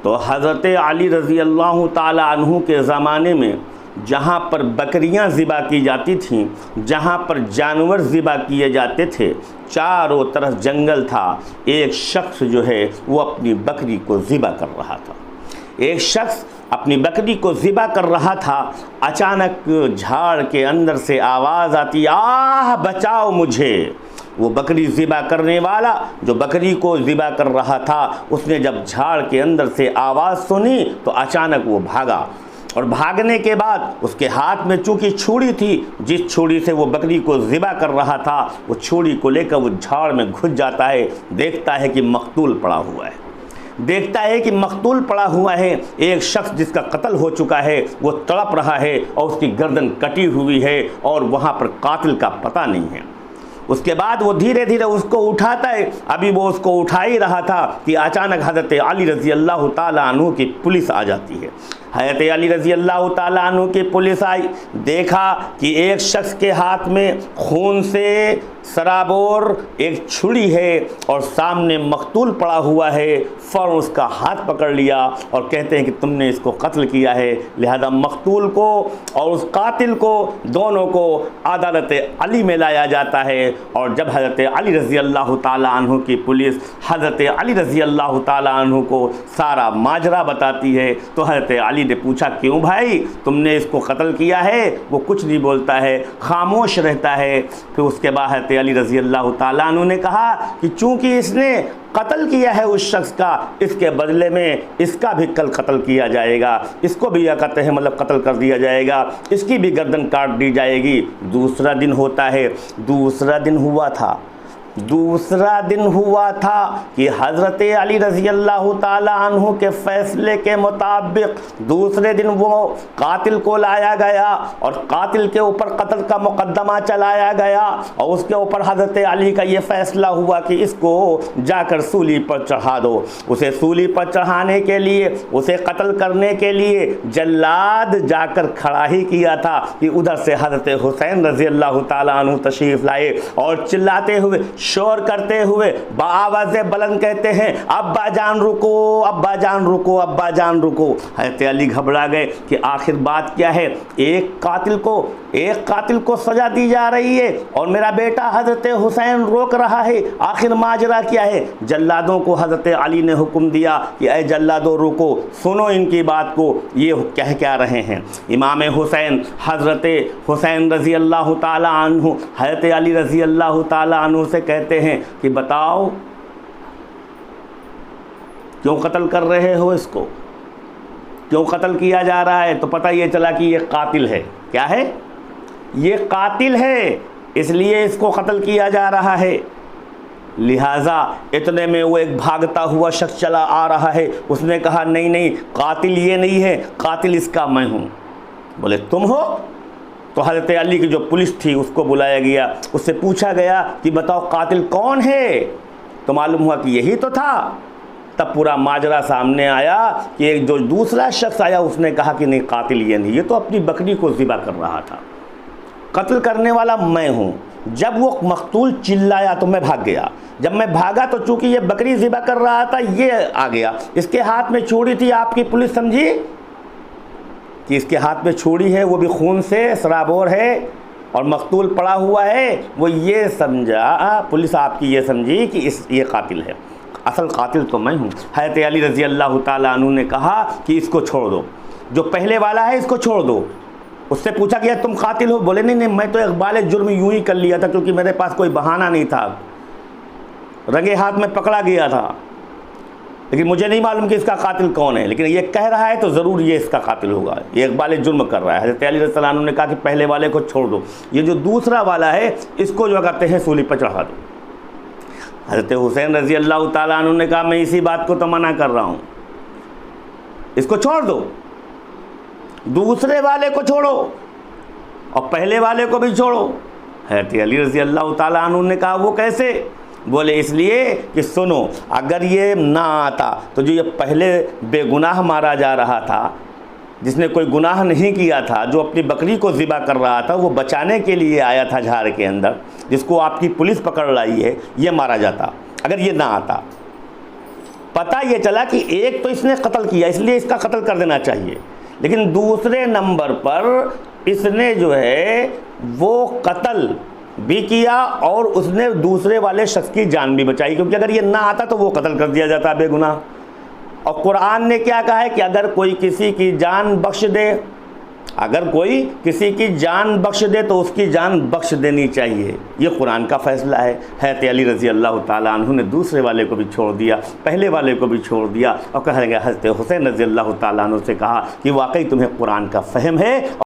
तो हज़रत अली रज़ी अल्लाह ताला अन्हु के ज़माने में जहाँ पर बकरियाँ ज़िबा की जाती थीं, जहाँ पर जानवर ज़िबा किए जाते थे, चारों तरफ जंगल था। एक शख्स जो है वो अपनी बकरी को ज़िबा कर रहा था। एक शख्स अपनी बकरी को ज़िबा कर रहा था। अचानक झाड़ के अंदर से आवाज़ आती, आह बचाओ मुझे। वो बकरी ज़िबा करने वाला जो बकरी को ज़िबा कर रहा था, उसने जब झाड़ के अंदर से आवाज़ सुनी तो अचानक वो भागा, और भागने के बाद उसके हाथ में चूँकि छुरी थी, जिस छुरी से वो बकरी को ज़िबा कर रहा था, वो छुरी को लेकर वो झाड़ में घुस जाता है। देखता है कि मकतूल पड़ा हुआ है, देखता है कि मकतूल पड़ा हुआ है। एक शख्स जिसका कत्ल हो चुका है वो तड़प रहा है और उसकी गर्दन कटी हुई है और वहाँ पर कातिल का पता नहीं है। उसके बाद वो धीरे धीरे उसको उठाता है। अभी वो उसको उठा ही रहा था कि अचानक हज़रत अली रज़ी अल्लाह ताला अन्हु की पुलिस आ जाती है। हज़रत अली रज़ी अल्लाह ताला अन्हु की पुलिस आई, देखा कि एक शख्स के हाथ में खून से सराबोर एक छुरी है और सामने मकतूल पड़ा हुआ है। फ़ौरन उसका हाथ पकड़ लिया और कहते हैं कि तुमने इसको कत्ल किया है, लिहाजा मकतूल को और उस कातिल को दोनों को अदालत अली में लाया जाता है। और जब हज़रत अली रज़ी अल्लाह ताला अन्हु की पुलिस हज़रत अली रज़ी अल्लाह ताला अन्हु को सारा माजरा बताती है, तो हज़रत अली ने पूछा, क्यों भाई तुमने इसको कत्ल किया है? वो कुछ नहीं बोलता है, खामोश रहता है। फिर उसके बाद हज़रत अली रज़ी अल्लाह ताला अन्हु ने कहा कि चूँकि इसने कत्ल किया है उस शख्स का, इसके बदले में इसका भी कल कत्ल किया जाएगा, इसको भी यह कहते हैं मतलब कत्ल कर दिया जाएगा, इसकी भी गर्दन काट दी जाएगी। दूसरा दिन होता है, दूसरा दिन हुआ था कि हज़रत अली रज़ी अल्लाह ताला अन्हु के फ़ैसले के मुताबिक दूसरे दिन वो कातिल को लाया गया और कातिल के ऊपर कत्ल का मुकद्दमा चलाया गया और उसके ऊपर हज़रत अली का ये फ़ैसला हुआ कि इसको जाकर सूली पर चढ़ा दो। उसे सूली पर चढ़ाने के लिए, उसे कत्ल करने के लिए जल्लाद जाकर खड़ा ही किया था कि उधर से हज़रत हुसैन रज़ी अल्लाह ताला अन्हु तशरीफ़ लाए और चिल्लाते हुए, शोर करते हुए बाआवाज़ बुलंद कहते हैं, अब्बा जान रुको, अब्बा जान रुको, अब्बा जान रुको। हज़रत अली घबरा गए कि आखिर बात क्या है। एक कातिल को सज़ा दी जा रही है और मेरा बेटा हज़रत हुसैन रोक रहा है, आखिर माजरा क्या है। जल्लादों को हज़रत अली ने हुक्म दिया कि ऐ जल्लादों रुको, सुनो इनकी बात को, ये कह क्या रहे हैं। इमाम हुसैन हज़रत हुसैन रज़ी अल्लाह ताला अन्हु हज़रत अली रज़ी अल्लाह ताला अन्हु से कहते हैं कि बताओ क्यों कत्ल कर रहे हो, इसको क्यों कत्ल किया जा रहा है। तो पता ये चला कि ये कातिल है। क्या है? ये कातिल है, इसलिए इसको कत्ल किया जा रहा है। लिहाजा इतने में वो एक भागता हुआ शख्स चला आ रहा है। उसने कहा, नहीं नहीं, कातिल ये नहीं है, कातिल इसका मैं हूँ। बोले तुम हो? तो हज़रत अली की जो पुलिस थी उसको बुलाया गया, उससे पूछा गया कि बताओ कातिल कौन है। तो मालूम हुआ कि यही तो था। तब पूरा माजरा सामने आया कि एक जो दूसरा शख्स आया उसने कहा कि नहीं, कातिल ये नहीं, ये तो अपनी बकरी को ज़िबा कर रहा था, कत्ल करने वाला मैं हूँ। जब वो मकतूल चिल्लाया तो मैं भाग गया। जब मैं भागा तो चूँकि ये बकरी ज़िबा कर रहा था, ये आ गया, इसके हाथ में छुरी थी। आपकी पुलिस समझी कि इसके हाथ में छुरी है, वो भी खून से सराबोर है और मकतूल पड़ा हुआ है। वो ये समझा, पुलिस आपकी ये समझी कि ये कातिल है, असल कातिल तो मैं हूँ। हज़रत अली रज़ी अल्लाह ताला अन्हु ने कहा कि इसको छोड़ दो, जो पहले वाला है इसको छोड़ दो। उससे पूछा कि तुम कातिल हो? बोले नहीं नहीं, मैं तो इक़बाल जुर्म यूँ ही कर लिया था क्योंकि मेरे पास कोई बहाना नहीं था, रंगे हाथ में पकड़ा गया था, लेकिन मुझे नहीं मालूम कि इसका कातिल कौन है। लेकिन ये कह रहा है तो ज़रूर ये इसका कातिल होगा, ये इक़बाल जुर्म कर रहा है। हज़रत अली रज़ी अल्लाह अन्हु ने कहा कि पहले वाले को छोड़ दो, ये जो दूसरा वाला है इसको जो कहते हैं सूली पर चढ़ा दो। हज़रत हुसैन रज़ी अल्लाह ताला अन्हु ने कहा, मैं इसी बात को तो मना कर रहा हूँ, इसको छोड़ दो, दूसरे वाले को छोड़ो और पहले वाले को भी छोड़ो। हज़रत अली रज़ी अल्लाह ताला अन्हु ने कहा, वो कैसे? बोले इसलिए कि सुनो, अगर ये ना आता तो जो ये पहले बेगुनाह मारा जा रहा था, जिसने कोई गुनाह नहीं किया था, जो अपनी बकरी को ज़िबा कर रहा था, वो बचाने के लिए आया था झाड़ के अंदर, जिसको आपकी पुलिस पकड़ लाई है, ये मारा जाता अगर ये ना आता। पता ये चला कि एक तो इसने कत्ल किया इसलिए इसका कत्ल कर देना चाहिए, लेकिन दूसरे नंबर पर इसने जो है वो कत्ल भी किया और उसने दूसरे वाले शख्स की जान भी बचाई, क्योंकि अगर ये ना आता तो वो कत्ल कर दिया जाता बेगुनाह। और कुरान ने क्या कहा है कि अगर कोई किसी की जान बख्श दे, अगर कोई किसी की जान बख्श दे तो उसकी जान बख्श देनी चाहिए। ये कुरान का फ़ैसला है। हैत अली रज़ी अल्लाह ताला अन्हु ने दूसरे वाले को भी छोड़ दिया, पहले वाले को भी छोड़ दिया और कहा गया हज़रत हुसैन रज़ी अल्लाह ताला अन्हु से कहा कि वाकई तुम्हें कुरान का फ़हम है।